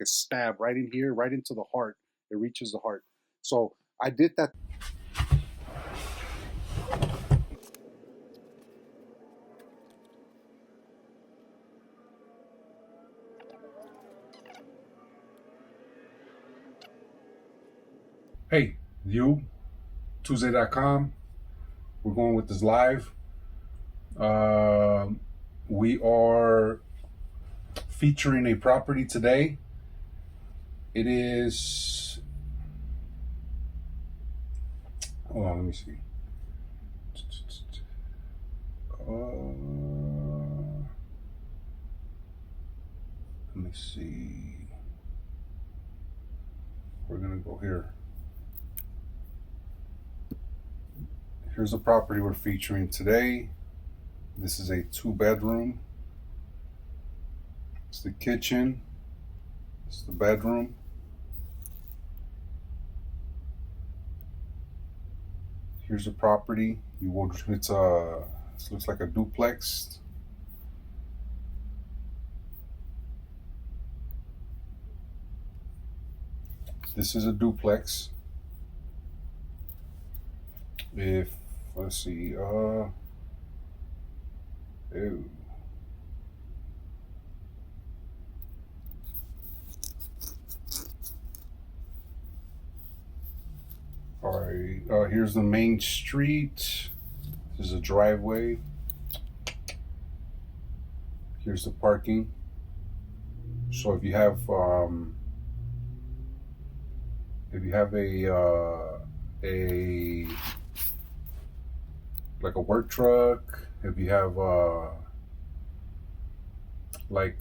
a stab right in here, right into the heart. It reaches the heart. So I did that. Hey, you, Tuesday.com. We're going with this live. Uh, we are featuring a property today. It is, hold on, let me see. Let me see. We're going to go here. Here's the property we're featuring today. This is a 2-bedroom. It's the kitchen. It's the bedroom. Here's the property. It looks like a duplex. This is a duplex. If let's see, ew. All right, here's the main street. This is a driveway. Here's the parking. So if you have a like a work truck, if you have like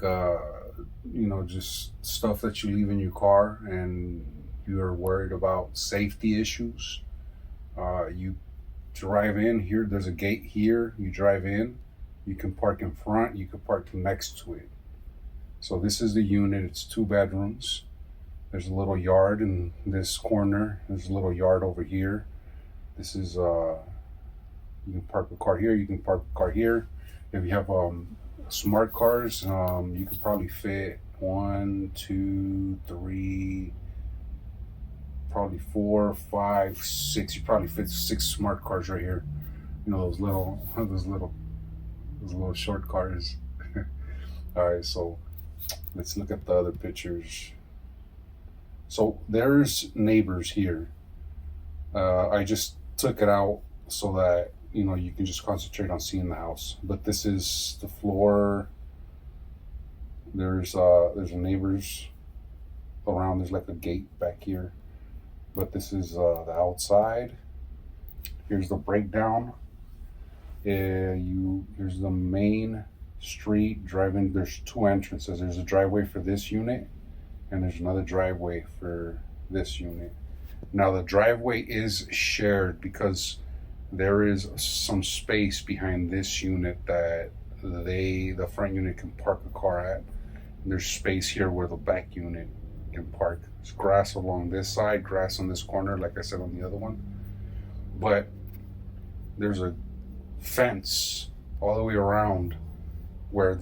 just stuff that you leave in your car and you're worried about safety issues, you drive in here. There's a gate here. You drive in. You can park in front. You can park next to it. So this is the unit. It's 2 bedrooms. There's a little yard in this corner. There's a little yard over here. This is you can park a car here. You can park a car here. If you have smart cars, you could probably fit 1, 2, 3, probably 4, 5, 6. You probably fit 6 smart cars right here. You know, those little short cars. All right, so let's look at the other pictures. So there's neighbors here. I just took it out so that you can just concentrate on seeing the house. But this is the floor. There's neighbors around. There's like a gate back here. But this is the outside. Here's the breakdown. Here's the main street driving. There's 2 entrances. There's a driveway for this unit, and there's another driveway for this unit. Now the driveway is shared because there is some space behind this unit that the front unit can park a car at. And there's space here where the back unit can park. There's grass along this side, grass on this corner, like I said on the other one. But there's a fence all the way around where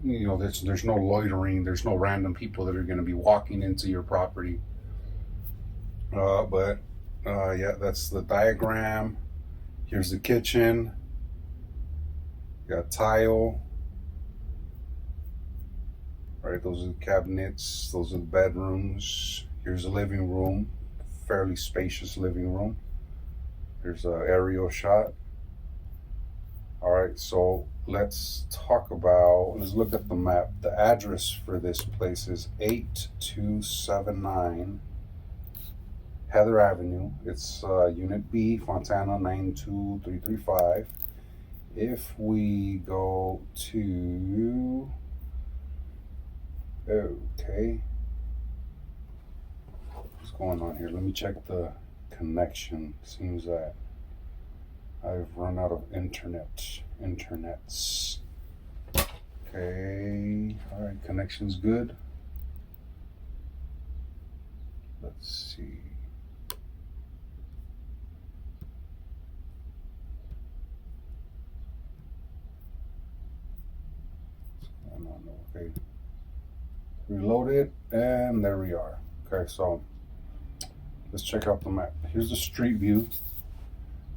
there's no loitering. There's no random people that are going to be walking into your property. Yeah, that's the diagram. Here's the kitchen. Got tile. All right, those are the cabinets. Those are the bedrooms. Here's the living room. Fairly spacious living room. Here's an aerial shot. All right, so let's look at the map. The address for this place is 8279 Heather Avenue. It's Unit B, Fontana 92335. If we go to, okay, what's going on here? Let me check the connection. Seems that I've run out of internets. Okay, all right, connection's good. Let's see. What's going on? Okay. Reload it, and there we are. Okay, so let's check out the map. Here's the street view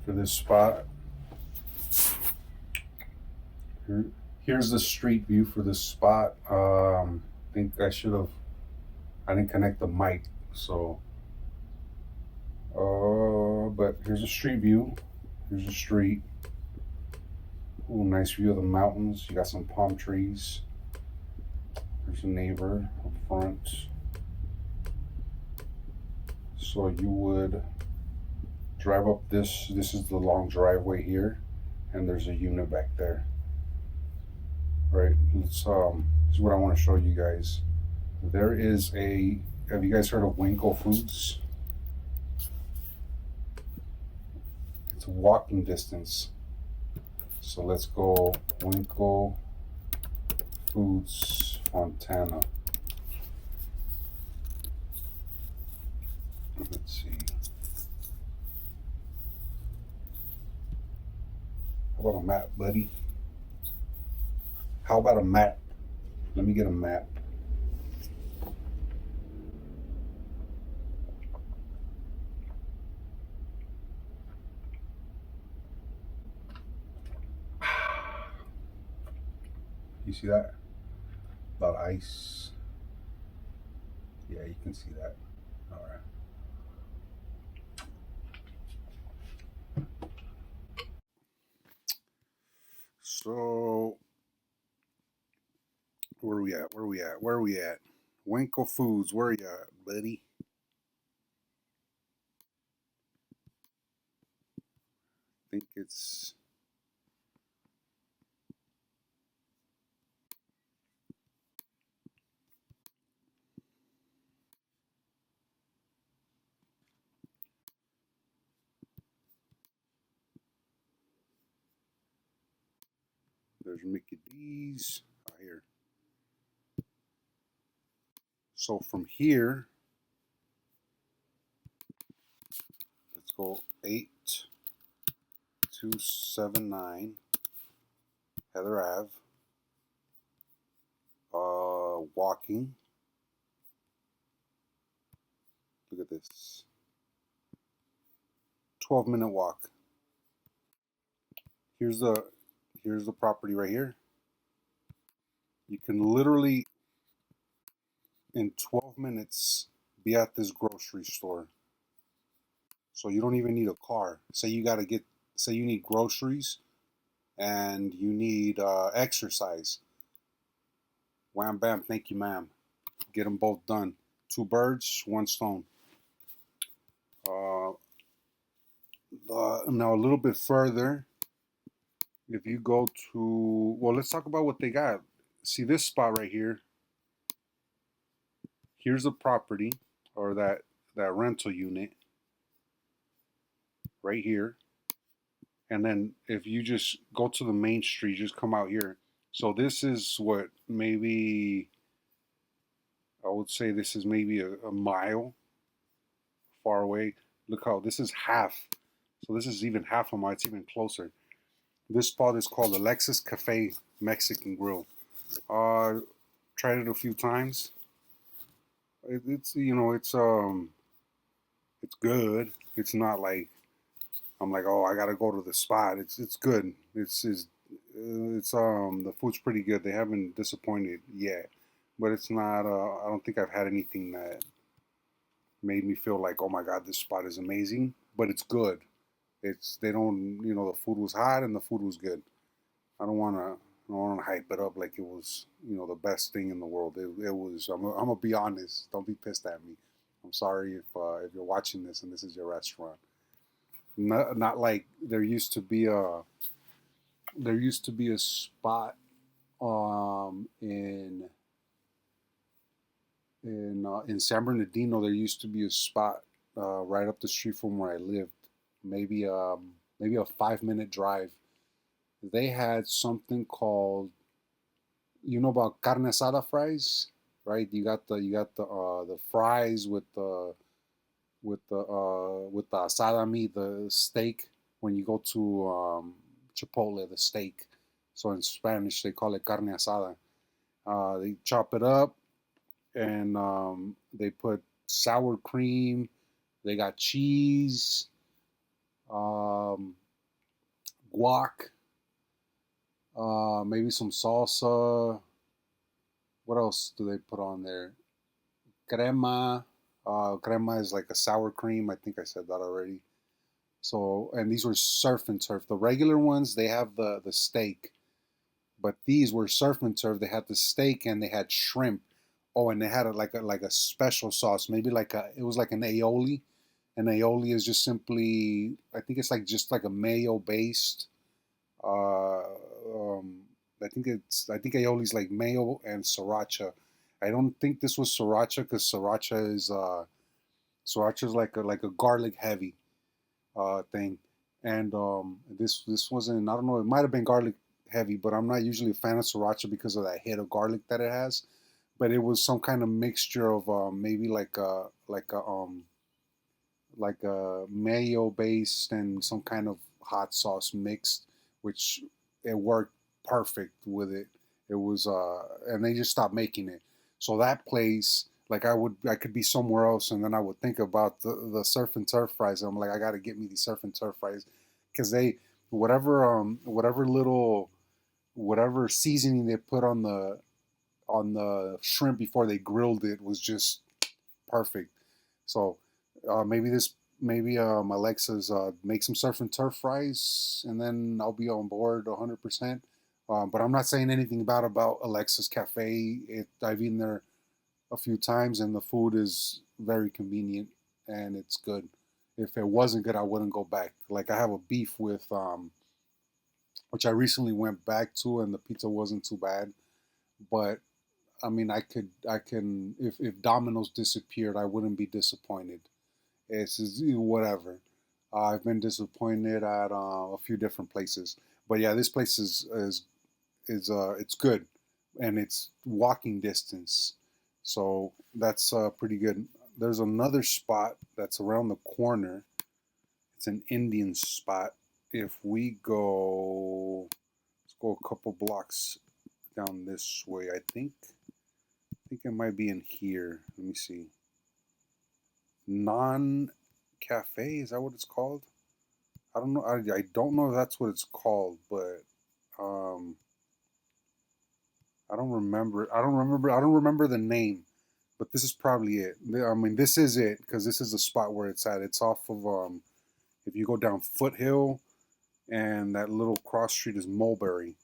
for this spot. Here's the street view for this spot. I think I didn't connect the mic, so, but here's a street view. Here's the street. Ooh, nice view of the mountains. You got some palm trees. There's a neighbor up front. So you would drive up this. This is the long driveway here, and there's a unit back there. Right. This is what I want to show you guys. There is a. Have you guys heard of Cinco Foods? It's a walking distance. So let's go Cinco Foods, Fontana. Let's see. How about a map, buddy? How about a map? Let me get a map. You see that? A lot of ice. Yeah, you can see that. All right. So, where are we at? Where are we at? Where are we at? Cinco Foods, where are you at, buddy? I think it's. There's Mickey D's here. So from here, let's go 8279 Heather Ave. Walking. Look at this. 12-minute walk. Here's the property right here. You can literally in 12 minutes be at this grocery store. So you don't even need a car. Say you need groceries and you need exercise. Wham bam, thank you ma'am. Get them both done. 2 birds, 1 stone. Now a little bit further, if you go to, well, let's talk about what they got. See this spot right here. Here's the property, or that rental unit right here. And then if you just go to the main street, just come out here. So this is what, maybe, I would say this is maybe a mile far away. Look how this is half. So this is even half a mile. It's even closer. This spot is called Alexis Cafe Mexican Grill. Tried it a few times. It's it's good. It's not like I'm like, oh, I gotta go to the spot. It's good. It's the food's pretty good. They haven't disappointed yet, but it's not. I don't think I've had anything that made me feel like, oh my god, this spot is amazing. But it's good. They don't, the food was hot and the food was good. I don't wanna hype it up like it was, the best thing in the world. It was. I'm gonna be honest. Don't be pissed at me. I'm sorry if you're watching this and this is your restaurant. Not like there used to be a spot in San Bernardino. There used to be a spot right up the street from where I lived, maybe a 5-minute drive. They had something called, about carne asada fries, right? You got the fries with the asada meat, the steak. When you go to Chipotle, the steak. So in Spanish they call it carne asada. They chop it up, and they put sour cream. They got cheese, um, guac, maybe some salsa. What else do they put on there? Crema. Crema is like a sour cream. I think I said that already. So, and these were surf and turf. The regular ones, they have the steak, but these were surf and turf. They had the steak and they had shrimp. Oh, and they had like a special sauce, maybe it was like an aioli. An aioli is just simply, I think it's like just like a mayo based. Uh, um, I think aioli is like mayo and sriracha. I don't think this was sriracha because sriracha is like a garlic heavy thing, and this wasn't. I don't know. It might have been garlic heavy, but I'm not usually a fan of sriracha because of that hit of garlic that it has. But it was some kind of mixture of maybe like a mayo based and some kind of hot sauce mixed, which it worked perfect with it. It was and they just stopped making it. So that place, like I could be somewhere else, and then I would think about the surf and turf fries. I'm like, I got to get me these surf and turf fries because they whatever seasoning they put on the shrimp before they grilled it was just perfect. So maybe Alexa's make some surf and turf fries, and then I'll be on board 100%. But I'm not saying anything bad about Alexa's Cafe. I've eaten there a few times, and the food is very convenient and it's good. If it wasn't good, I wouldn't go back. Like I have a beef with which I recently went back to, and the pizza wasn't too bad. But I mean, I can, if Domino's disappeared, I wouldn't be disappointed. It's just, whatever. I've been disappointed at a few different places, but yeah, this place is it's good, and it's walking distance, so that's pretty good. There's another spot that's around the corner. It's an Indian spot. If we go, let's go a couple blocks down this way. I think it might be in here. Let me see. Non Cafe, is that what it's called? I don't know. I don't know if that's what it's called, but um, I don't remember. I don't remember. I don't remember the name, but this is probably it. I mean, this is it because this is the spot where it's at. It's off of if you go down Foothill, and that little cross street is Mulberry.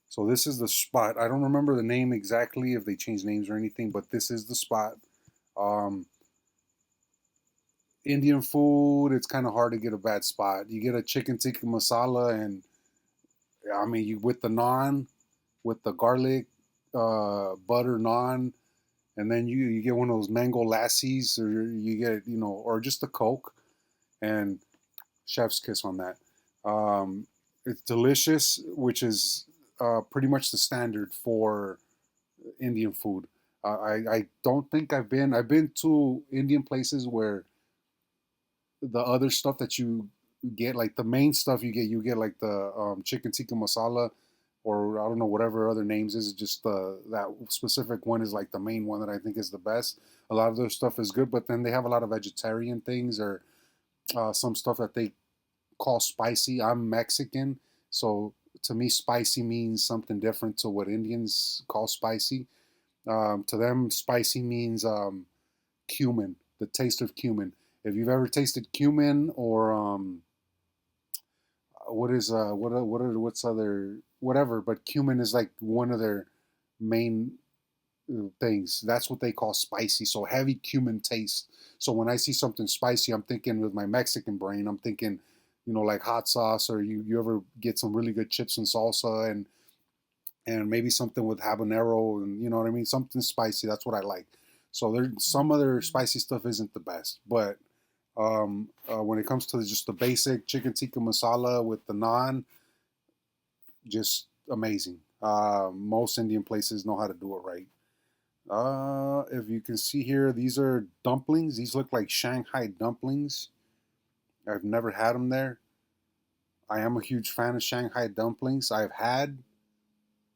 So this is the spot. I don't remember the name exactly if they changed names or anything, but this is the spot. Um, Indian food, it's kind of hard to get a bad spot. You get a chicken tikka masala, and I mean, you with the naan, with the garlic butter naan, and then you get one of those mango lassies, or you get or just a Coke, and chef's kiss on that. It's delicious, which is pretty much the standard for Indian food. I don't think I've been to Indian places where the other stuff that you get, like the main stuff you get like the chicken tikka masala, or I don't know whatever other names is. Just that specific one is like the main one that I think is the best. A lot of their stuff is good, but then they have a lot of vegetarian things or some stuff that they call spicy. I'm Mexican, so to me, spicy means something different to what Indians call spicy. To them, spicy means cumin, the taste of cumin. If you've ever tasted cumin or what is what's other whatever, but cumin is like one of their main things. That's what they call spicy. So heavy cumin taste. So when I see something spicy, I'm thinking with my Mexican brain, I'm thinking, like hot sauce, or you ever get some really good chips and salsa, and maybe something with habanero, and you know what I mean, something spicy. That's what I like. So there's some other spicy stuff isn't the best, but when it comes to just the basic chicken tikka masala with the naan, just amazing. Most Indian places know how to do it right. If you can see here, these are dumplings. These look like Shanghai dumplings. I've never had them there. I am a huge fan of Shanghai dumplings. I've had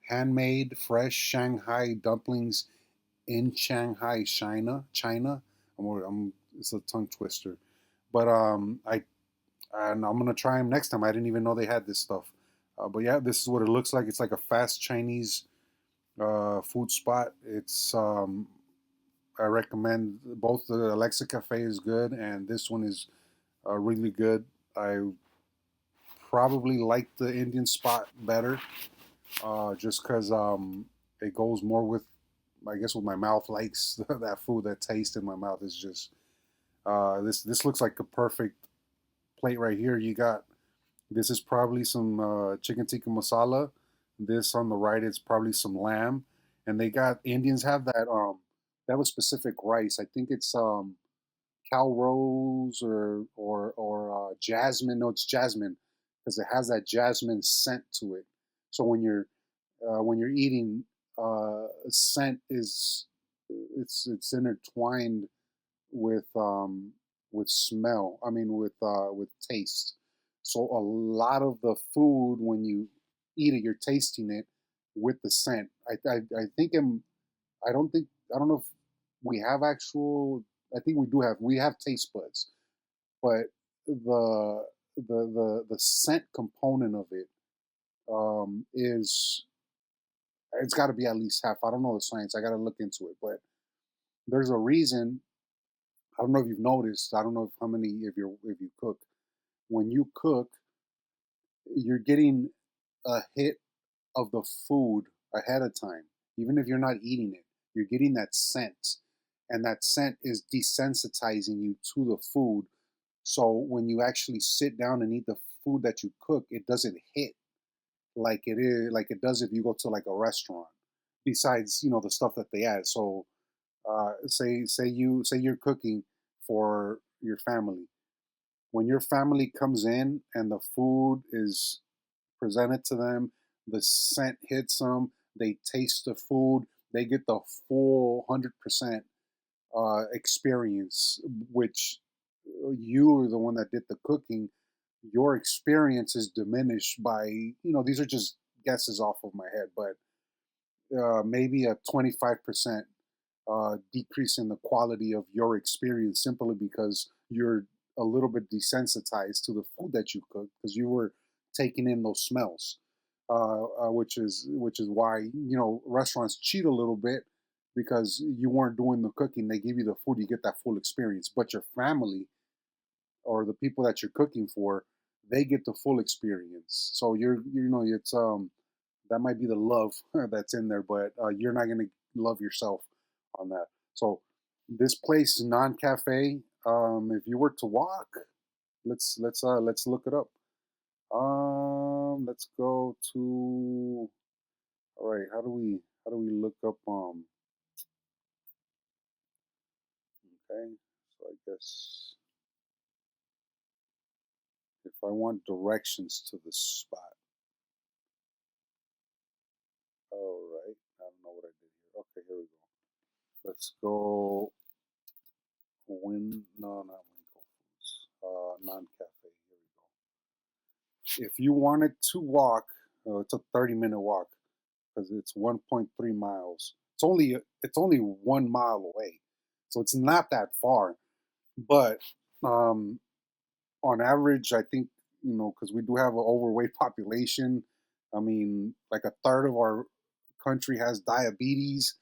handmade, fresh Shanghai dumplings in Shanghai, China. It's a tongue twister, but I'm gonna try them next time. I didn't even know they had this stuff. But yeah, this is what it looks like. It's like a fast Chinese food spot. I recommend both. The Alexa Cafe is good, and this one is really good. I probably like the Indian spot better, just because it goes more with, I guess, what my mouth likes. That food, that taste in my mouth is just this looks like a perfect plate right here. You got, this is probably some chicken tikka masala. This on the right is probably some lamb, and they got, Indians have that they have a specific rice. I think it's Cal Rose or jasmine. No, it's jasmine because it has that jasmine scent to it. So when you're eating, scent is, it's intertwined with smell. I mean with taste. So a lot of the food when you eat it, you're tasting it with the scent. I think I don't know if we have actual. I think we have taste buds, but the the scent component of it is, it's got to be at least half. I don't know the science. I got to look into it, but there's a reason. I don't know if you've noticed. I don't know if how many if you cook. When you cook, you're getting a hit of the food ahead of time. Even if you're not eating it, you're getting that scent, and that scent is desensitizing you to the food. So when you actually sit down and eat the food that you cook, it doesn't hit like it does if you go to like a restaurant. Besides, the stuff that they add. So say you're cooking for your family. When your family comes in and the food is presented to them, the scent hits them, they taste the food, they get the full 100% experience, which you are the one that did the cooking. Your experience is diminished by, these are just guesses off of my head, but maybe a 25% decrease in the quality of your experience simply because you're a little bit desensitized to the food that you cook because you were taking in those smells, which is why restaurants cheat a little bit because you weren't doing the cooking. They give you the food, you get that full experience, but your family or the people that you're cooking for, they get the full experience. So it's that might be the love that's in there, but you're not gonna love yourself on that. So this place, non cafe, if you were to walk, let's look it up. Let's go to, all right. How do we look up okay? So I guess if I want directions to the spot, all right. I don't know what I did here. Okay, here we go. Let's go. No, not Winco Foods. Non-cafe. Here we go. If you wanted to walk, it's a 30-minute walk because it's 1.3 miles. It's only 1 mile away, so it's not that far. But um, on average, I think because we do have an overweight population. I mean, like a third of our country has diabetes.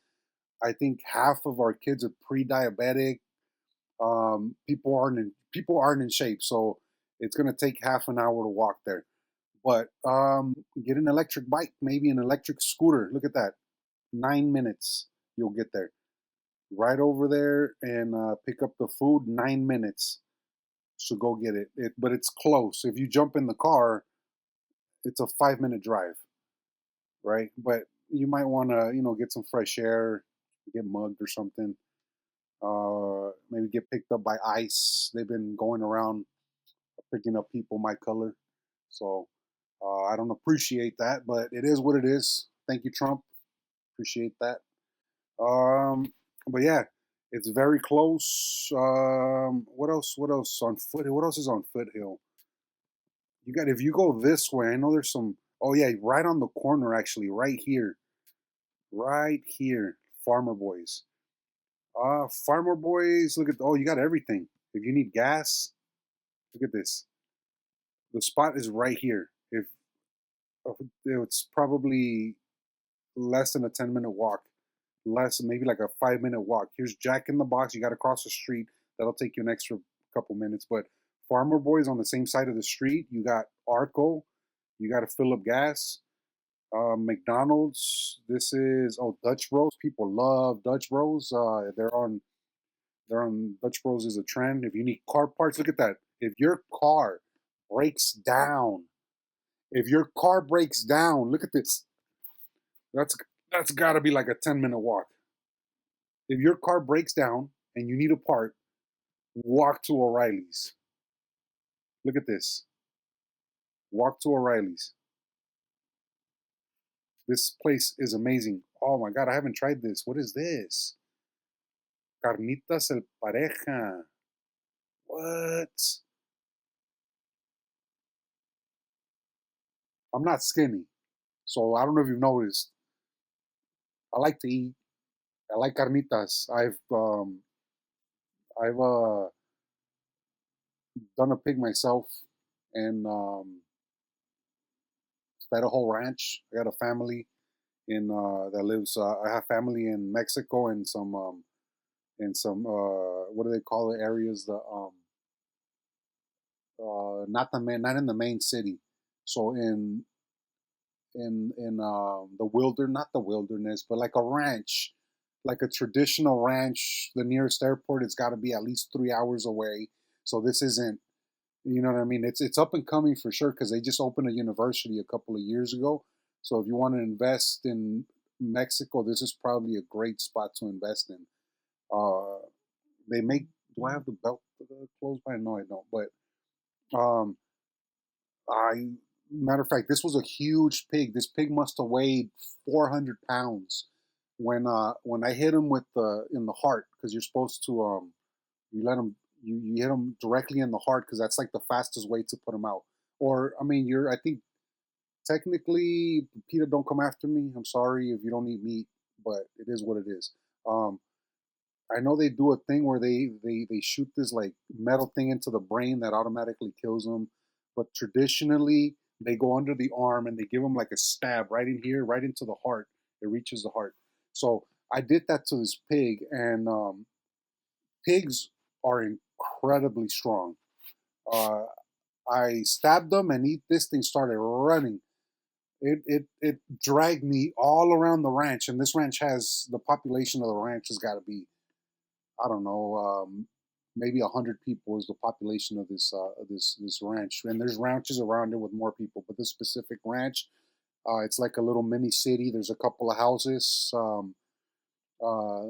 I think half of our kids are pre-diabetic. People aren't in shape, so it's gonna take half an hour to walk there. But get an electric bike, maybe an electric scooter. Look at that, 9 minutes you'll get there. Right over there and pick up the food. 9 minutes, so go get it. But it's close. If you jump in the car, it's a 5 minute drive, right? But you might want to get some fresh air, get mugged or something. Maybe get picked up by ICE. They've been going around picking up people my color. So I don't appreciate that, but it is what it is. Thank you, Trump. Appreciate that. Um, but yeah, it's very close. What else? What else on Foothill? What else is on Foothill? You got, if you go this way, I know there's some. Oh yeah, right on the corner, actually, right here, Farmer Boys. Farmer Boys. Look at oh, you got everything. If you need gas, look at this. The spot is right here. If it's probably less than a 10-minute walk, less maybe like a 5-minute walk. Here's Jack in the Box. You got to cross the street. That'll take you an extra couple minutes. But Farmer Boys on the same side of the street. You got Arco. You got to fill up gas. McDonald's. This is Dutch Bros. People love Dutch Bros. They're on Dutch Bros is a trend. If you need car parts, look at that. If your car breaks down, if your car breaks down, look at this. That's that's got to be like a 10-minute walk. If your car breaks down and you need a part, walk to O'Reilly's. Look at this. Walk to O'Reilly's. This place is amazing. Oh my god, I haven't tried this. What is this? Carnitas el pareja. What? I'm not skinny, so I don't know if you've noticed. I like to eat. I like carnitas. I've done a pig myself, and fed a whole ranch. I got a family in that lives. I have family in Mexico and some what do they call it areas? The not in the main city. So in the not the wilderness, but like a ranch, like a traditional ranch. The nearest airport, it's got to be at least 3 hours away. So this isn't, you know what I mean? It's up and coming for sure because they just opened a university a couple of years ago. So if you want to invest in Mexico, this is probably a great spot to invest in. Uh, they make. Do I have the belt close by? No, I don't. But um, I matter of fact, this was a huge pig. This pig must have weighed 400 pounds when I hit him with the in the heart because you're supposed to you let him you hit him directly in the heart because that's like the fastest way to put him out. Or I mean, I think technically Peter, don't come after me. I'm sorry if you don't eat meat, but it is what it is. Um, I know they do a thing where they shoot this like metal thing into the brain that automatically kills them, but traditionally they go under the arm and they give them like a stab right in here, right into the heart. It reaches the heart. So I did that to this pig, and pigs are incredibly strong. Uh, I stabbed them, and this thing started running. It dragged me all around the ranch, and this ranch has the population of the ranch has got to be I don't know, maybe 100 people is the population of this ranch, and there's ranches around it with more people. But this specific ranch, it's like a little mini city. There's a couple of houses, uh,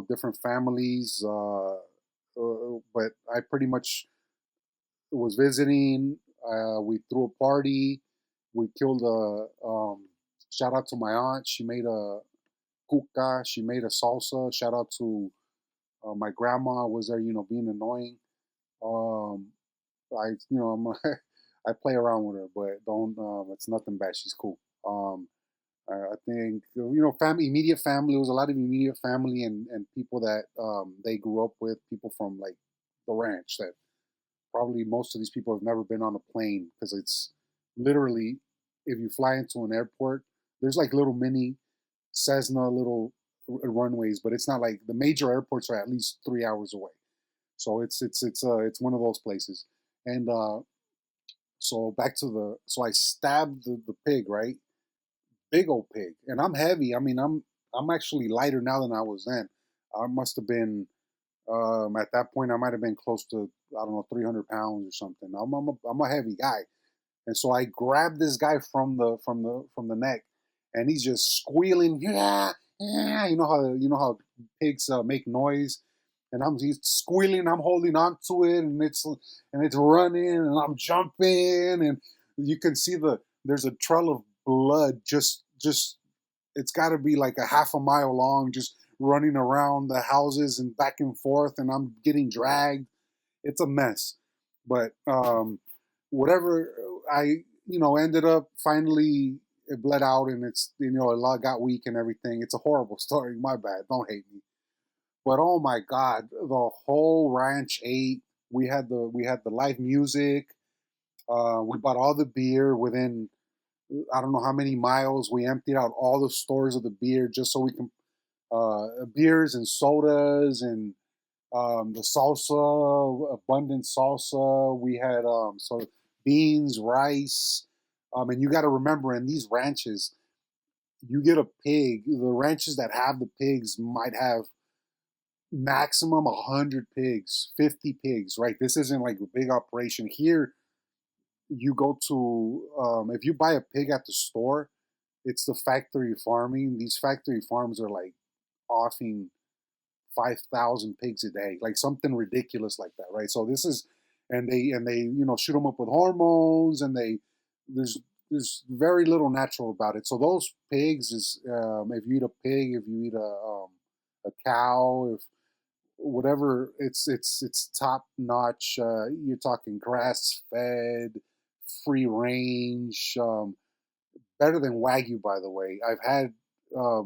different families. But I pretty much was visiting. We threw a party. We killed a. Shout out to my aunt. She made a cuca. She made a salsa. Shout out to my grandma was there, being annoying. Um, I play around with her, but don't. It's nothing bad. She's cool. I think family, immediate family. There was a lot of immediate family and people that they grew up with. People from like the ranch that probably most of these people have never been on a plane because it's literally if you fly into an airport, there's like little mini Cessna little runways, but it's not like the major airports are at least 3 hours away. So it's one of those places. And so back to so I stabbed the pig, right? Big old pig, and I'm heavy. I mean, I'm actually lighter now than I was then. I must have been at that point. I might have been close to I don't know 300 pounds or something. I'm a heavy guy, and so I grabbed this guy from the neck, and he's just squealing. Yeah, yeah. You know how pigs make noise, and he's squealing. I'm holding on to it, and it's running, and I'm jumping, and you can see there's a trail of blood. Just it's got to be like a half a mile long, just running around the houses and back and forth, and I'm getting dragged. It's a mess, but whatever I ended up finally it bled out and it's a lot got weak and everything. It's a horrible story. My bad. Don't hate me. But oh my God, the whole ranch ate. We had the live music. We bought all the beer within I don't know how many miles. We emptied out all the stores of the beer just so we can beers and sodas and the salsa, abundant salsa. We had so beans, rice, and you got to remember in these ranches, you get a pig. The ranches that have the pigs might have maximum 100 pigs, 50 pigs. Right? This isn't like a big operation here. You go to if you buy a pig at the store, it's the factory farming. These factory farms are like offing 5,000 pigs a day, like something ridiculous like that, right? So this is, and they shoot them up with hormones, and there's there's very little natural about it. So those pigs is if you eat a pig, if you eat a cow, if whatever, it's top notch. You're talking grass fed, free range, better than Wagyu, by the way. I've had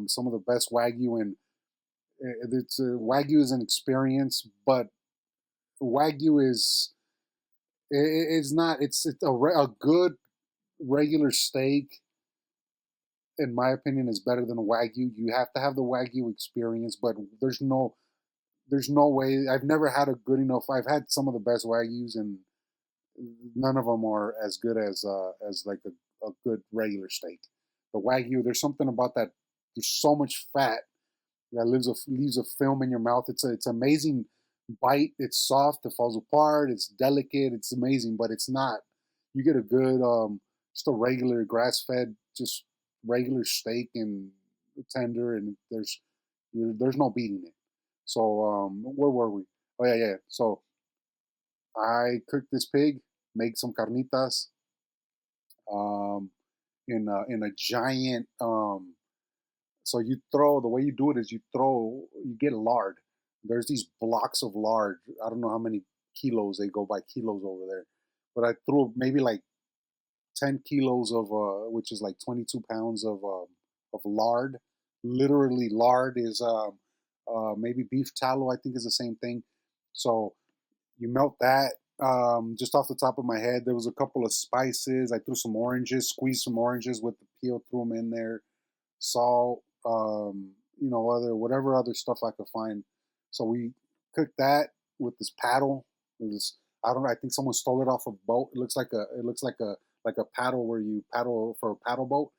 some of the best Wagyu, and it's Wagyu is an experience, but Wagyu is not. It's a good regular steak, in my opinion, is better than Wagyu. You have to have the Wagyu experience, but there's no way. I've never had a good enough. I've had some of the best Wagyus, and none of them are as good as like a good regular steak. The Wagyu, there's something about that. There's so much fat that leaves a film in your mouth. It's amazing bite. It's soft. It falls apart. It's delicate. It's amazing, but it's not. You get a good just a regular grass fed, just regular steak and tender, and there's no beating it. So where were we? Oh yeah, yeah. So I cooked this pig, make some carnitas, um, in a giant so you throw the way you do it is you get lard. There's these blocks of lard. I don't know how many kilos, they go by kilos over there, but I threw maybe like 10 kilos of which is like 22 pounds of lard. Literally, lard is maybe beef tallow. I think is the same thing. So you melt that. Just off the top of my head, there was a couple of spices. I threw some oranges, squeezed some oranges with the peel, threw them in there, salt, other whatever other stuff I could find. So we cooked that with this paddle. This I don't know. I think someone stole it off a boat. It looks like a paddle where you paddle for a paddle boat.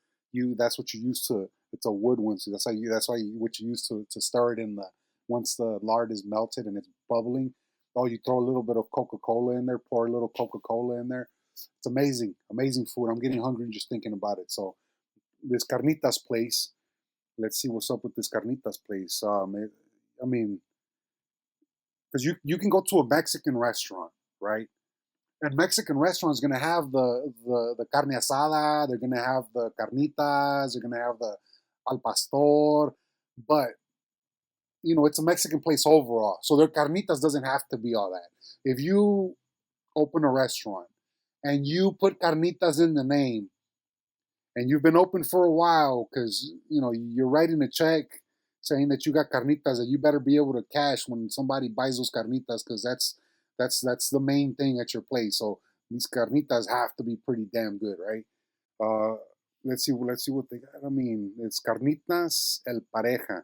That's what you use to. It's a wood one. So what you use to stir it in the once the lard is melted and it's bubbling. Oh, you throw a little bit of Coca Cola in there. Pour a little Coca Cola in there. It's amazing, amazing food. I'm getting hungry just thinking about it. So this carnitas place. Let's see what's up with this carnitas place. I mean, because you can go to a Mexican restaurant, right? And Mexican restaurant is gonna have the carne asada. They're gonna have the carnitas. They're gonna have the al pastor. But it's a Mexican place overall, so their carnitas doesn't have to be all that. If you open a restaurant and you put carnitas in the name, and you've been open for a while because you're writing a check saying that you got carnitas, that you better be able to cash when somebody buys those carnitas, because that's the main thing at your place. So these carnitas have to be pretty damn good, right? uh let's see what they got. I mean, it's carnitas el pareja.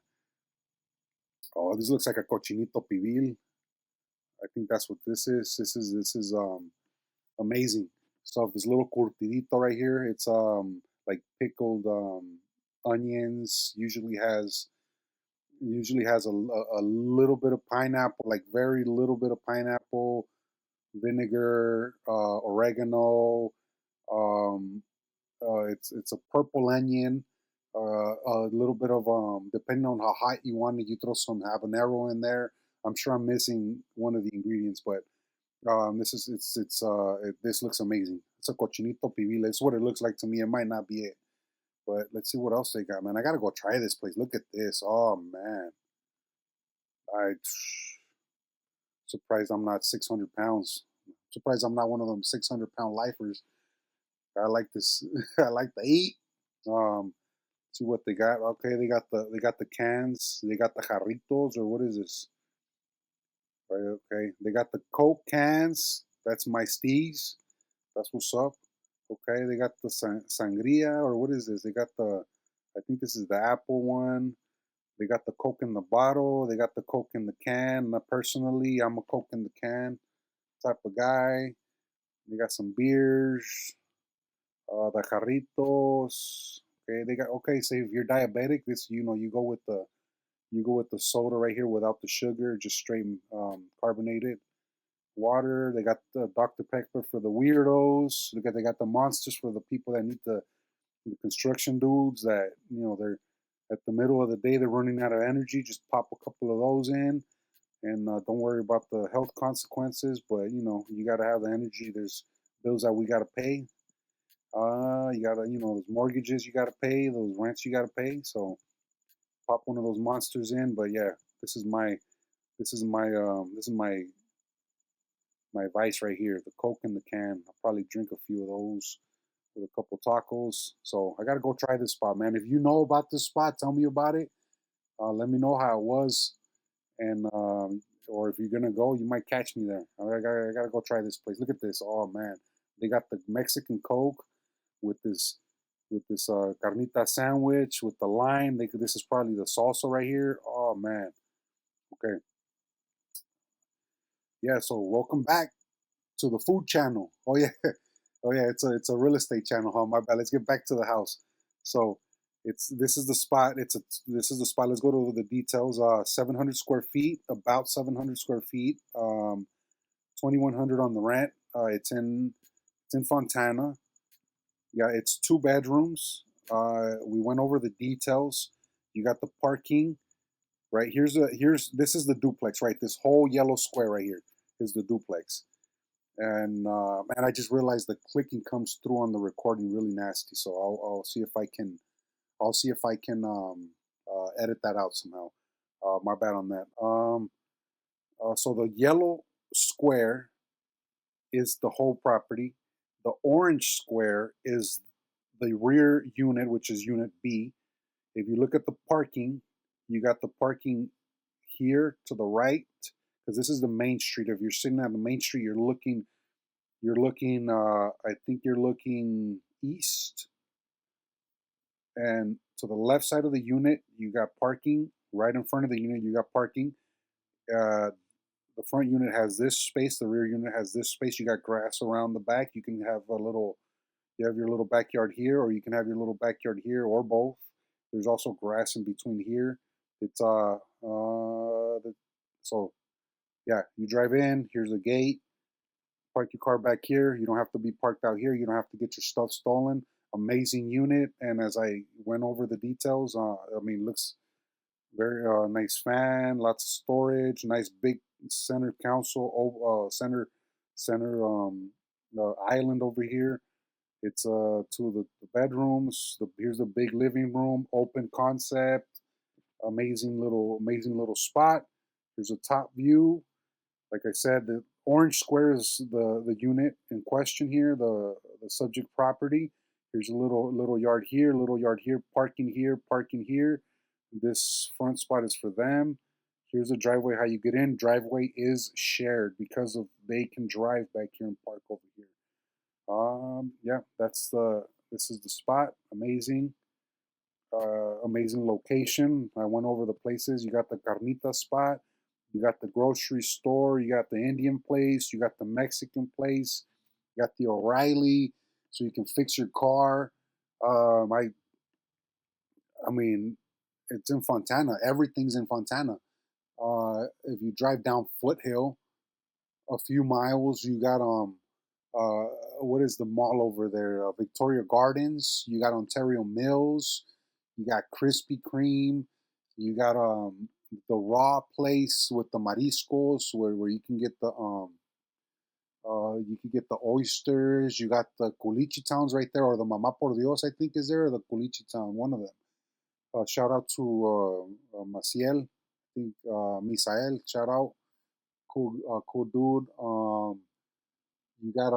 Oh, this looks like a cochinito pibil. I think that's what this is amazing stuff. This little curtidito right here. It's like pickled onions. Usually has a little bit of pineapple, like very little bit of pineapple, vinegar, oregano. Um, it's a purple onion. A little bit of depending on how hot you want it, you throw some habanero in there. I'm sure I'm missing one of the ingredients, but this is this looks amazing. It's a cochinito pibil. It's what it looks like to me. It might not be it, but let's see what else they got, man. I gotta go try this place. Look at this. Oh man, I surprised I'm not 600 pounds. Surprised I'm not one of them 600-pound lifers. I like this. I like to eat. Um, See what they got. Okay, they got the cans. They got the jarritos, or what is this? Right, okay, they got the Coke cans. That's my steez. That's what's up. Okay, they got the sangria, or what is this? They got the, I think this is the apple one. They got the Coke in the bottle. They got the Coke in the can. Personally, I'm a Coke in the can type of guy. They got some beers, the jarritos. Okay, they got, okay. So if you're diabetic, this, you go with the soda right here without the sugar, just straight carbonated water. They got the Dr. Pepper for the weirdos. They got the monsters for the people that need the construction dudes that they're at the middle of the day, they're running out of energy. Just pop a couple of those in, and don't worry about the health consequences. But you got to have the energy. There's bills that we got to pay. You got to, those mortgages you got to pay, those rents you got to pay. So pop one of those monsters in. But yeah, this is my this is my vice right here, the Coke in the can. I'll probably drink a few of those with a couple tacos. So I gotta go try this spot, man. If you know about this spot, tell me about it. Let me know how it was, and or if you're gonna go, you might catch me there. I gotta go try this place. Look at this. Oh man, they got the Mexican Coke with this carnita sandwich with the lime. This is probably the salsa right here. Oh man. Okay. Yeah. So welcome back to the food channel. Oh yeah. Oh yeah, it's a real estate channel, huh? My bad. Let's get back to the house. So this is the spot. This is the spot. Let's go to the details. 700 square feet, about 700 square feet. 2,100 on the rent. It's in Fontana. Yeah, it's 2 bedrooms. We went over the details. You got the parking. Right, this is the duplex, right? This whole yellow square right here is the duplex. And man, I just realized the clicking comes through on the recording really nasty. So I'll see if I can edit that out somehow. My bad on that. So the yellow square is the whole property. The orange square is the rear unit, which is unit B. If you look at the parking, you got the parking here to the right, because this is the main street. If you're sitting on the main street, you're looking, I think you're looking east, and to the left side of the unit, you got parking. Right in front of the unit, you got parking. Uh, the front unit has this space. The rear unit has this space. You got grass around the back. You have your little backyard here, or you can have your little backyard here, or both. There's also grass in between here. It's so yeah, you drive in. Here's the gate. Park your car back here. You don't have to be parked out here. You don't have to get your stuff stolen. Amazing unit. And as I went over the details, I mean, looks very nice fan, lots of storage, nice big center center island over here. It's two of the bedrooms. Here's the big living room, open concept, amazing little spot. Here's a top view. Like I said, the orange square is the unit in question here, the subject property. Here's a little yard here, parking here, parking here. This front spot is for them. Here's the driveway, how you get in. Driveway is shared because of they can drive back here and park over here. Yeah, this is the spot. Amazing location. I went over the places. You got the carnita spot. You got the grocery store. You got the Indian place. You got the Mexican place. You got the O'Reilly, so you can fix your car. Um, I I mean, it's in Fontana. Everything's in Fontana. If you drive down Foothill a few miles, you got uh what is the mall over there? Victoria Gardens. You got Ontario Mills. You got Krispy Kreme. You got the raw place with the mariscos where you can get the oysters. You got the culichi towns right there, or the Mama por Dios, I think is there, or the culichi town, one of them. Shout out to Maciel, I think Misael. Shout out, cool dude. You got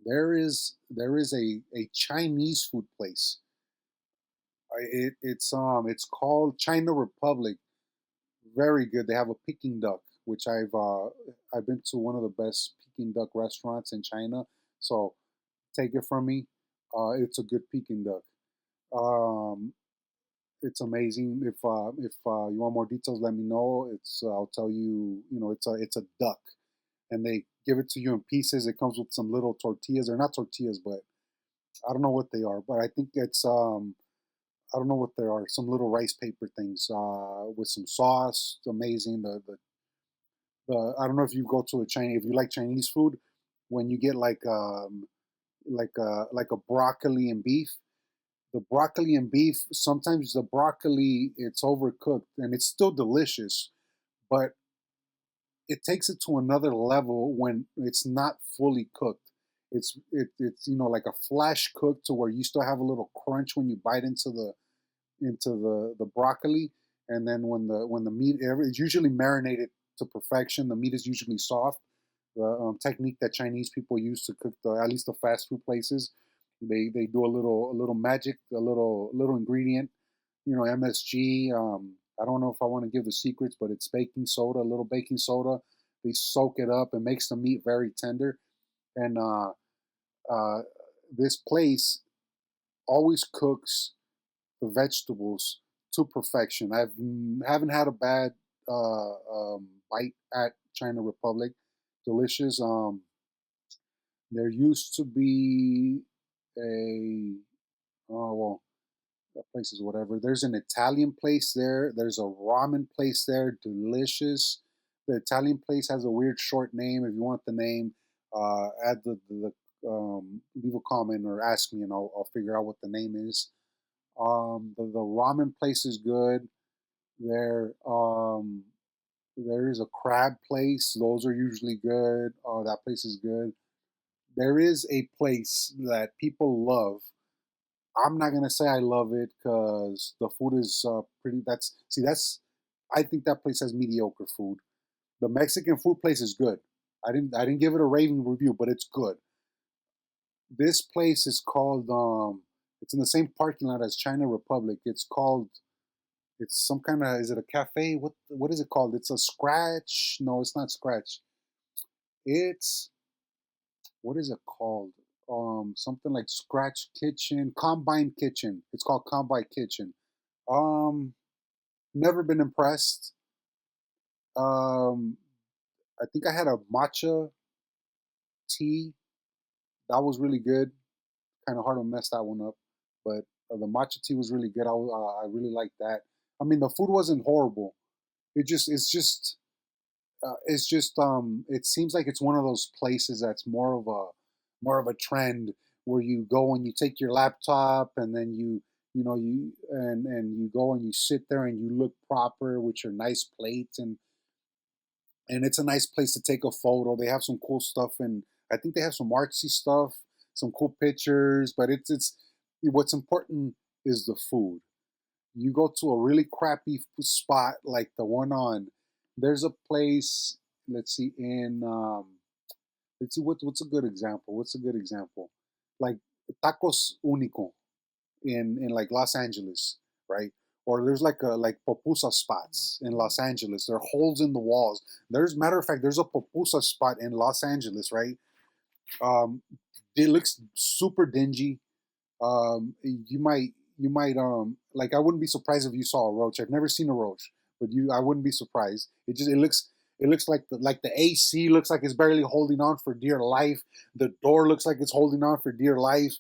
there is a Chinese food place. It's called China Republic. Very good. They have a Peking duck, which I've been to one of the best Peking duck restaurants in China. So take it from me, it's a good Peking duck. Um, it's amazing. If you want more details, let me know. I'll tell you. You know, it's a duck, and they give it to you in pieces. It comes with some little tortillas. They're not tortillas, but I don't know what they are. But I think it's I don't know what they are. Some little rice paper things with some sauce. It's amazing. The I don't know if you go to a Chinese, if you like Chinese food, when you get like a broccoli and beef. The broccoli and beef, sometimes the broccoli it's overcooked and it's still delicious, but it takes it to another level when it's not fully cooked. It's like a flash cook to where you still have a little crunch when you bite into the broccoli, and then when the meat it's usually marinated to perfection. The meat is usually soft. The technique that Chinese people use to cook at least the fast food places, they do a little magic, a little ingredient, MSG. I don't know if I want to give the secrets, but it's baking soda, a little baking soda. They soak it up and makes the meat very tender. And uh, this place always cooks the vegetables to perfection. Haven't had a bad bite at China Republic. Delicious. There used to be a well, that place is whatever. There's an Italian place there. There's a ramen place there. Delicious. The Italian place has a weird short name. If you want the name, add leave a comment or ask me, and I'll figure out what the name is. The ramen place is good. There there is a crab place. Those are usually good. That place is good. There is a place that people love. I'm not gonna say I love it because the food is pretty. I think that place has mediocre food. The Mexican food place is good. I didn't give it a raving review, but it's good. This place is called it's in the same parking lot as China Republic. It's some kind of, is it a cafe? What is it called? It's a Scratch. No, it's not Scratch. It's, what is it called? Something like Scratch Kitchen, Combine Kitchen. It's called Combine Kitchen. Um, Never been impressed. Um, I think I had a matcha tea. That was really good. Kind of hard to mess that one up, but the matcha tea was really good. I really liked that. I mean, the food wasn't horrible. It seems like it's one of those places that's more of a trend where you go and you take your laptop and then you go and you sit there and you look proper with your nice plates, and it's a nice place to take a photo. They have some cool stuff, and I think they have some artsy stuff, some cool pictures, but it's what's important is the food. You go to a really crappy spot like the one on, there's a place, let's see, let's see, what's a good example, like Tacos Único in like Los Angeles, right? Or there's like pupusa spots in Los Angeles. There are holes in the walls. There's, matter of fact, there's a pupusa spot in Los Angeles, right? um it looks super dingy. You might like, I wouldn't be surprised if you saw a roach. I've never seen a roach, but I wouldn't be surprised. It looks like the AC looks like it's barely holding on for dear life. The door looks like it's holding on for dear life.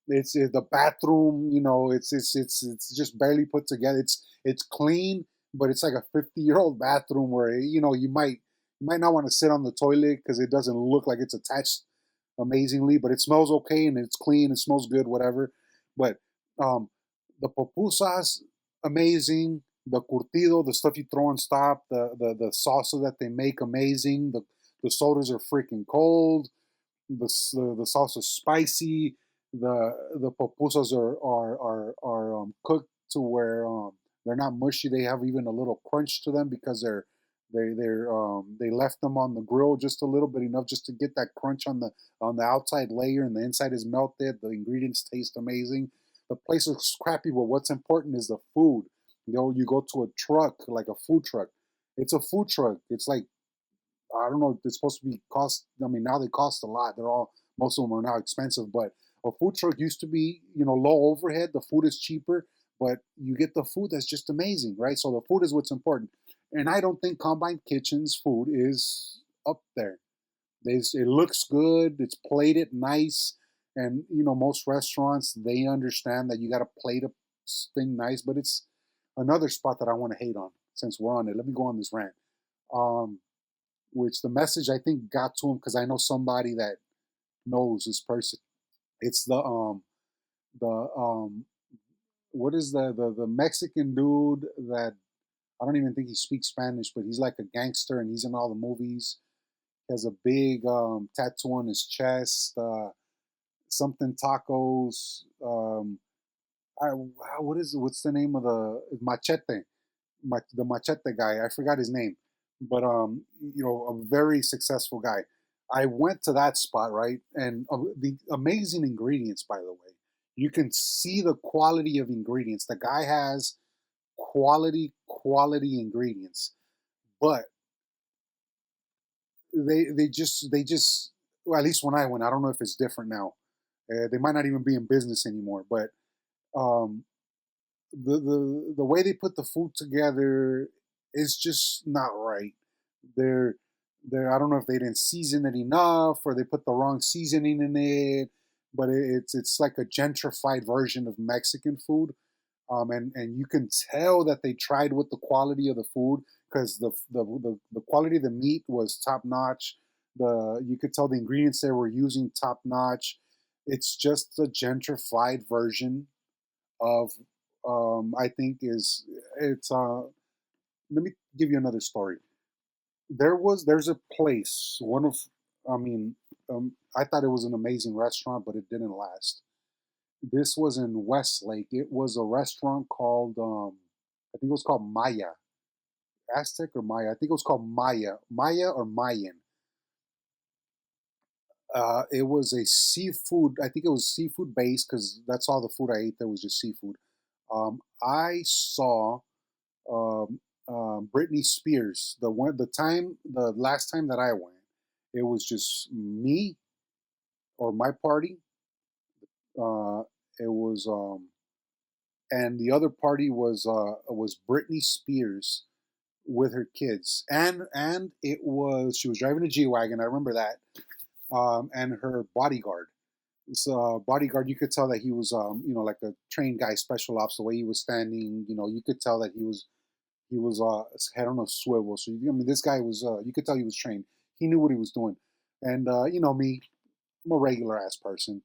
It's the bathroom, it's just barely put together. It's clean, but it's like a 50-year-old bathroom where you might not want to sit on the toilet because it doesn't look like it's attached amazingly, but it smells okay and it's clean. It smells good, whatever. But um, the pupusas, amazing. The curtido, the stuff you throw on top, the salsa that they make, amazing. The sodas are freaking cold. The sauce is spicy. The pupusas are cooked to where they're not mushy. They have even a little crunch to them because They left them on the grill just a little bit, enough just to get that crunch on the outside layer, and the inside is melted. The ingredients taste amazing. The place looks crappy, but what's important is the food. You go to a truck, like a food truck. It's a food truck. It's like, I don't know. It's supposed to be cost. I mean, now they cost a lot. Most of them are now expensive. But a food truck used to be, low overhead. The food is cheaper, but you get the food that's just amazing, right? So the food is what's important. And I don't think Combine Kitchen's food is up there. It looks good. It's plated nice, and most restaurants, they understand that you got to plate a thing nice. But it's another spot that I want to hate on since we're on it. Let me go on this rant. Um, which the message I think got to him because I know somebody that knows this person. It's the what is the Mexican dude that I don't even think he speaks Spanish, but he's like a gangster and he's in all the movies. He has a big tattoo on his chest, something tacos. What's the name of the Machete? The Machete guy. I forgot his name, but a very successful guy. I went to that spot, right, and the amazing ingredients. By the way, you can see the quality of ingredients. The guy has quality ingredients, but they just well, at least when I went, I don't know if it's different now. They might not even be in business anymore, but um, the way they put the food together is just not right. They're I don't know if they didn't season it enough or they put the wrong seasoning in it, but it's like a gentrified version of Mexican food. And you can tell that they tried with the quality of the food because the quality of the meat was top notch. You could tell the ingredients they were using top notch. It's just a gentrified version of I think is it's let me give you another story. There's a place, one of I mean I thought it was an amazing restaurant, but it didn't last. This was in Westlake. It was a restaurant called I think it was called Maya. Aztec or Maya. I think it was called Maya. Maya or Mayan. It was a seafood. I think it was seafood based because that's all the food I ate. There was just seafood. I saw Britney Spears. The last time that I went, it was just me or my party. Uh, it was and the other party was Britney Spears with her kids, and it was she was driving a G wagon. I remember that, and her bodyguard. So bodyguard, you could tell that he was like a trained guy, special ops. The way he was standing, you could tell that he was head on a swivel. So I mean, this guy was you could tell he was trained. He knew what he was doing, and me, I'm a regular ass person.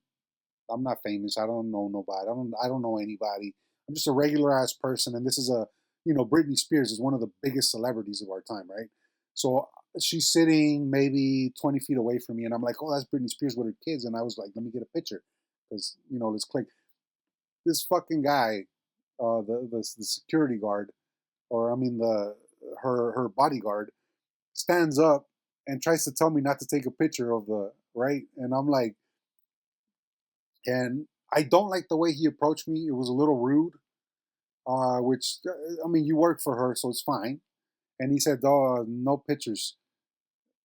I'm not famous. I don't know nobody. I don't know anybody. I'm just a regular ass person, and this is Britney Spears is one of the biggest celebrities of our time, right? So she's sitting maybe 20 feet away from me, and I'm like, oh, that's Britney Spears with her kids, and I was like, let me get a picture, because let's click. This fucking guy, the security guard, or I mean her bodyguard, stands up and tries to tell me not to take a picture of the right, and I'm like, and I don't like the way he approached me. It was a little rude, which I mean, you work for her, so it's fine. And he said, "Oh, no pictures."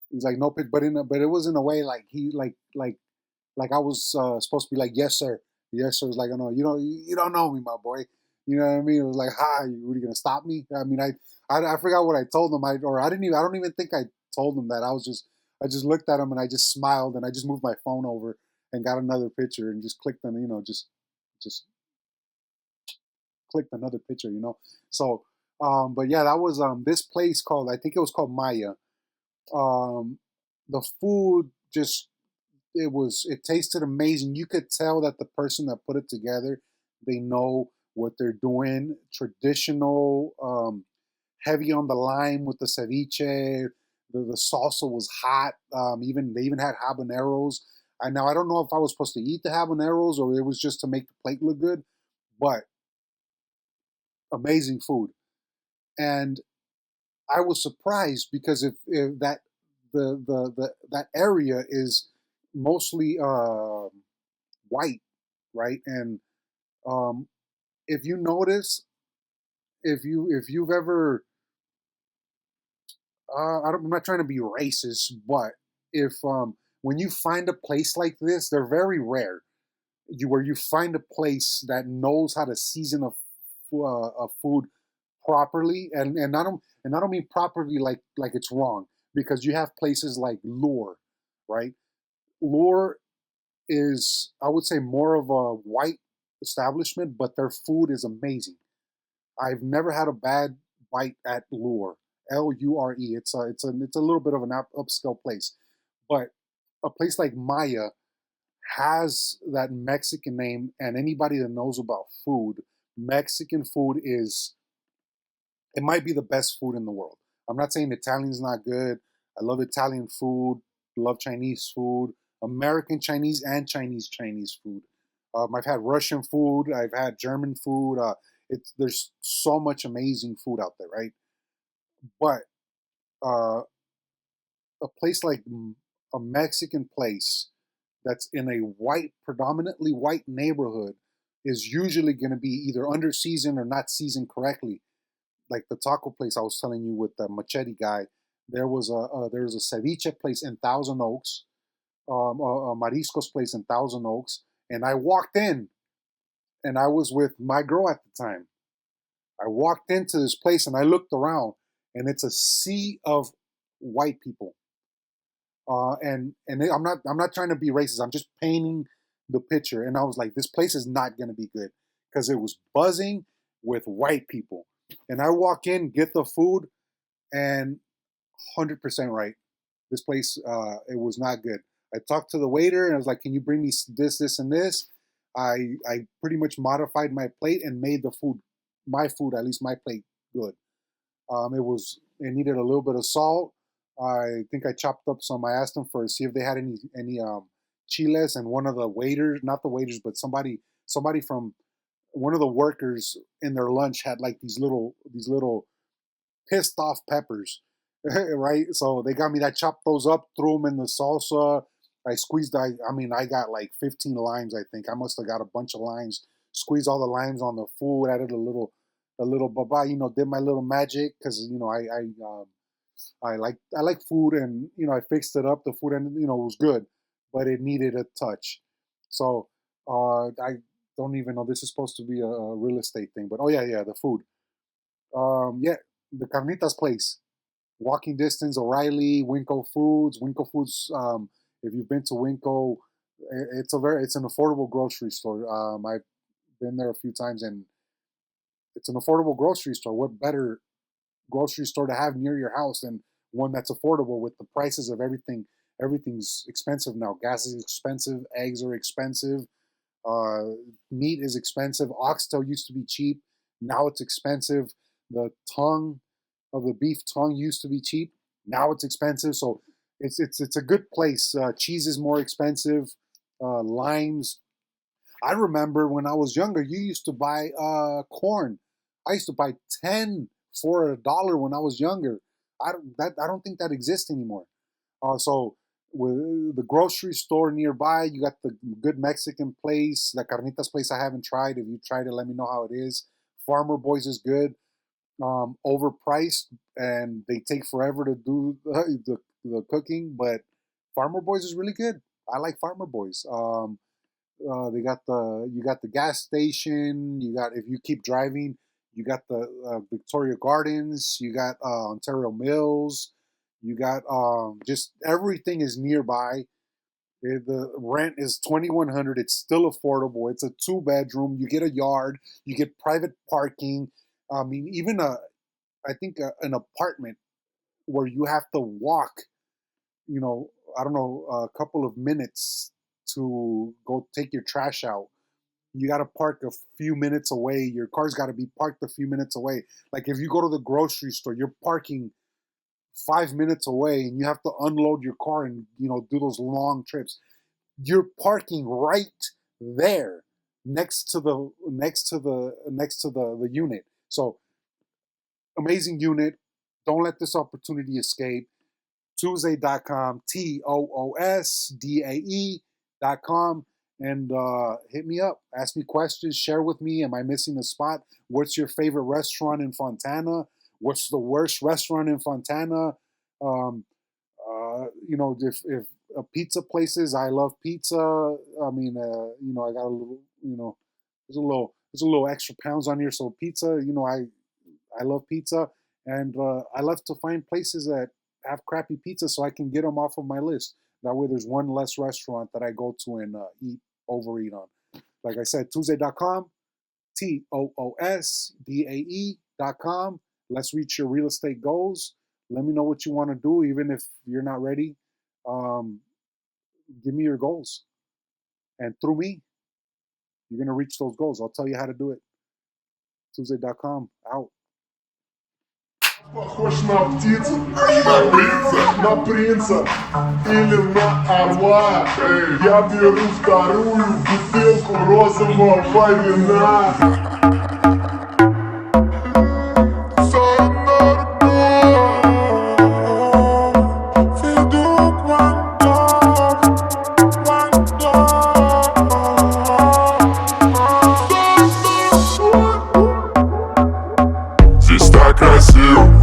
He's like, "No pictures," but it was in a way like he like I was supposed to be like, "Yes, sir, yes, sir." It's like, "Oh no, you don't know me, my boy." You know what I mean? It was like, "Hi, what are you gonna stop me?" I mean, I forgot what I told him. I don't even think I told him that. I just looked at him and I just smiled and I just moved my phone over and got another picture and just clicked on just clicked another picture. So but yeah, that was this place called, I think it was called Maya. Um, the food just it tasted amazing. You could tell that the person that put it together, they know what they're doing. Traditional, heavy on the lime with the ceviche. The salsa was hot. Even they even had habaneros. Now I don't know if I was supposed to eat the habaneros or it was just to make the plate look good, but amazing food. And I was surprised because if that that area is mostly white, right? And um, if you notice, if you've ever, I'm not trying to be racist, but if when you find a place like this, they're very rare. Where you find a place that knows how to season a food properly, and I don't mean properly like it's wrong, because you have places like Lure, right? Lure is, I would say, more of a white establishment, but their food is amazing. I've never had a bad bite at Lure. Lure. It's a little bit of an upscale place, but a place like Maya has that Mexican name, and anybody that knows about food, Mexican food is, it might be the best food in the world. I'm not saying Italian's not good. I love Italian food, love Chinese food, American Chinese and Chinese food. I've had Russian food, I've had German food. There's so much amazing food out there, right? But uh, a place like a Mexican place that's in a white, predominantly white neighborhood is usually going to be either under seasoned or not seasoned correctly. Like the taco place I was telling you with the machete guy, there was a ceviche place in Thousand Oaks, a mariscos place in Thousand Oaks, and I walked in, and I was with my girl at the time. I walked into this place and I looked around, and it's a sea of white people. And I'm not trying to be racist. I'm just painting the picture. And I was like, this place is not going to be good because it was buzzing with white people. And I walk in, get the food, and 100% right. This place, it was not good. I talked to the waiter and I was like, "Can you bring me this, and this?" I pretty much modified my plate and made the food, my food, at least my plate, good. It needed a little bit of salt. I think I chopped up some. I asked them for see if they had any chiles, and one of the waiters, not the waiters, but somebody from one of the workers in their lunch had like these little pissed off peppers, right? So they got me that, chopped those up, threw them in the salsa. I mean, I got like 15 limes, I think. I must have got a bunch of limes, squeezed all the limes on the food, added a little baba, did my little magic because, I like food, and, I fixed it up. The food, and, it was good, but it needed a touch. So, I don't even know, this is supposed to be a real estate thing, but oh yeah, yeah, the food. Yeah, the Carnitas place, walking distance, O'Reilly, Winco Foods. Winco Foods. If you've been to Winco, it's an affordable grocery store. I've been there a few times, and it's an affordable grocery store. What better grocery store to have near your house than one that's affordable with the prices of everything? Everything's expensive now. Gas is expensive. Eggs are expensive. Uh, Meat is expensive. Oxtail used to be cheap. Now it's expensive. The tongue of the beef tongue used to be cheap. Now it's expensive. So it's a good place. Cheese is more expensive. Limes. I remember when I was younger, you used to buy corn. I used to buy 10 for $1 when I was younger. I don't think that exists anymore. So with the grocery store nearby, you got the good Mexican place, the Carnitas place I haven't tried. If you tried it, let me know how it is. Farmer Boys is good. Overpriced, and they take forever to do the cooking, but Farmer Boys is really good. I like Farmer Boys. They got you got the gas station. You got, if you keep driving, you got the Victoria Gardens. You got Ontario Mills. You got just everything is nearby. The rent is 2,100. It's still affordable. It's a 2 bedroom. You get a yard. You get private parking. I mean, even I think an apartment where you have to walk, you know, I don't know, a couple of minutes to go take your trash out. You got to park a few minutes away. Your car's got to be parked a few minutes away. Like if you go to the grocery store, you're parking 5 minutes away, and you have to unload your car and, do those long trips. You're parking right there next to the unit. So amazing unit. Don't let this opportunity escape. Toosdae.com, TOOSDAE.com, and hit me up. Ask me questions. Share with me. Am I missing a spot? What's your favorite restaurant in Fontana? What's the worst restaurant in Fontana? If pizza places, I love pizza. I mean, I got a little, there's a little extra pounds on here. So pizza, I love pizza, and I love to find places that have crappy pizza so I can get them off of my list. That way, there's one less restaurant that I go to and overeat on. Like I said, Toosdae.com, TOOSDAE.com. Let's reach your real estate goals. Let me know what you want to do, even if you're not ready. Give me your goals. And through me, you're going to reach those goals. I'll tell you how to do it. Toosdae.com, out. Похож на птицу, на принца или на орла. Я беру вторую бутылку розового вина.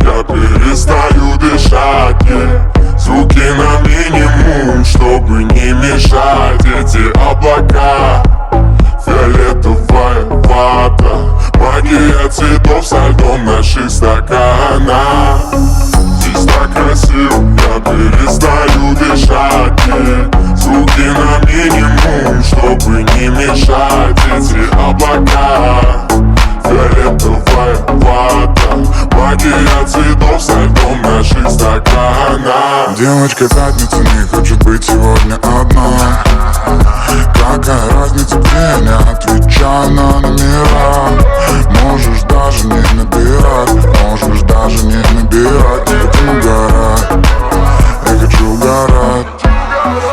Я перестаю дышать, звуки на минимум, чтобы не мешать. Эти облака, фиолетовая вата, магия цветов со льдом наших стаканах. Здесь так красиво, я перестаю дышать, звуки на минимум, чтобы не мешать. Эти облака, фиолетовая вата, магия цветов со льдом наших стаканах. Девочка, пятница не хочет быть сегодня одна. Какая разница, где не отвечай на номера. Можешь даже не набирать, можешь даже не набирать. Я хочу угорать, я хочу угорать.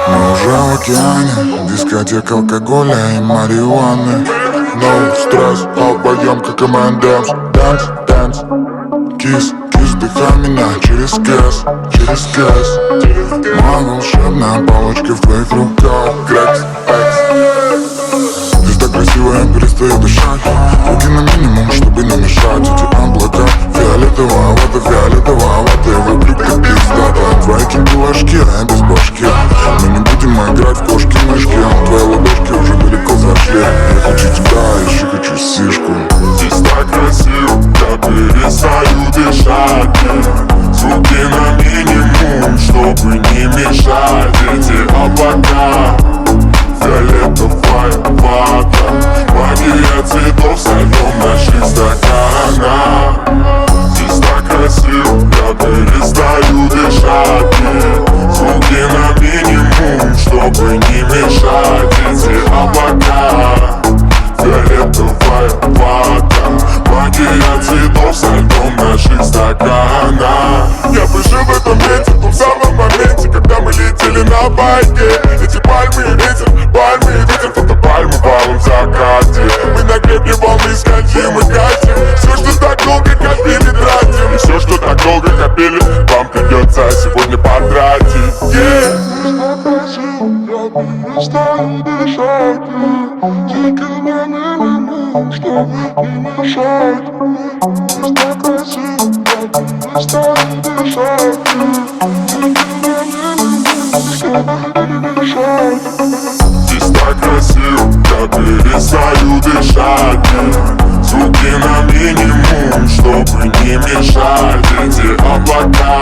Мы уже в океане, дискотека алкоголя и марихуаны. No стресс, обойдем как M&M's. Dance, dance, kiss, kiss, вдыхай меня через кэс, через кэс. Моя волшебная палочка в твоих руках. Крекс, экс. Здесь так красиво, я перестаю дышать. Звуки на минимум, чтобы не мешать. Эти облака, фиолетовая вата, я вопрю как пиздата. Твои кенгуру шкира, я без башки. Мы не будем играть в кошки-мышки. Твои ладошки уже далеко зашли. Я хочу тебя, еще хочу сишку. Здесь так красиво, я перестаю дышать. Звуки на минимум, чтобы не мешать. Эти облака, фиолетовая вата, магия цветов со льдом наших стаканах. Здесь так красиво, я перестаю дышать. Звуки на минимум, чтобы не мешать. Эти облака, фиолетовая вата, магия цветов со льдом наших стаканах. Я бы жил в этом месте, в том самом моменте, когда мы летели на байке. Эти пальмы и ветер, фотопальмы в алом закате. Мы на гребне волны скользим и катим. Все, что так долго копили, тратим. И все, что так долго копили, вам придется сегодня потратить. Я перестаю дышать. Звуки на минимум, чтобы не мешать. Здесь так красиво, я перестаю дышать. Звуки на минимум, чтобы не мешать. Здесь так красиво, я перестаю дышать. Звуки на минимум, чтобы не мешать. Эти облака,